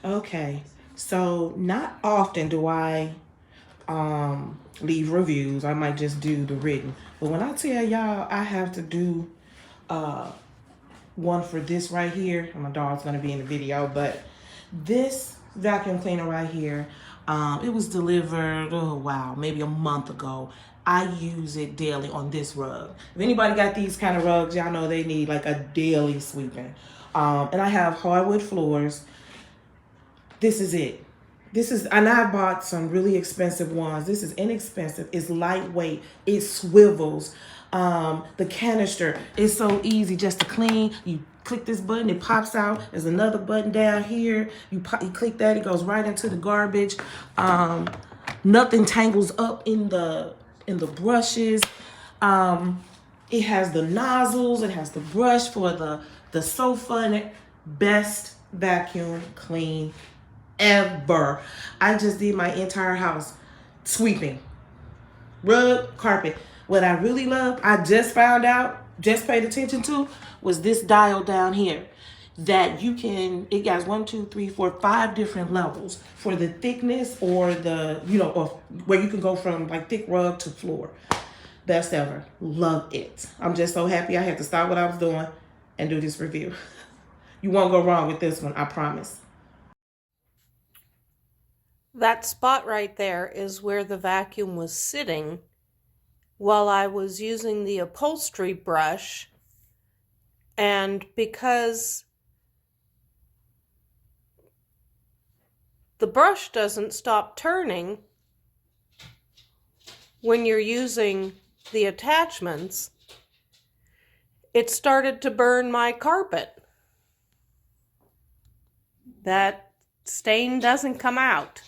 Okay, so not often do I leave reviews. I might just do the written. But when I tell y'all I have to do one for this right here, my dog's gonna be in the video, but this vacuum cleaner right here, it was delivered, oh wow, maybe a month ago. I use it daily on this rug. If anybody got these kind of rugs, y'all know they need like a daily sweeping. And I have hardwood floors. This is it. This is, and I bought some really expensive ones. This is inexpensive. It's lightweight. It swivels. The canister is so easy just to clean. You click this button, it pops out. There's another button down here. You click that, it goes right into the garbage. Nothing tangles up in the brushes. It has the nozzles. It has the brush for the sofa, and best vacuum clean ever. I just did my entire house sweeping, rug, carpet. What I really love, I just found out, just paid attention to, was this dial down here that you can, it has 1, 2, 3, 4, 5 different levels for the thickness, or the, or where you can go from like thick rug to floor. Best ever. Love it. I'm just so happy I had to stop what I was doing and do this review. You won't go wrong with this one, I promise. That spot right there is where the vacuum was sitting while I was using the upholstery brush, and because the brush doesn't stop turning when you're using the attachments, it started to burn my carpet. That stain doesn't come out.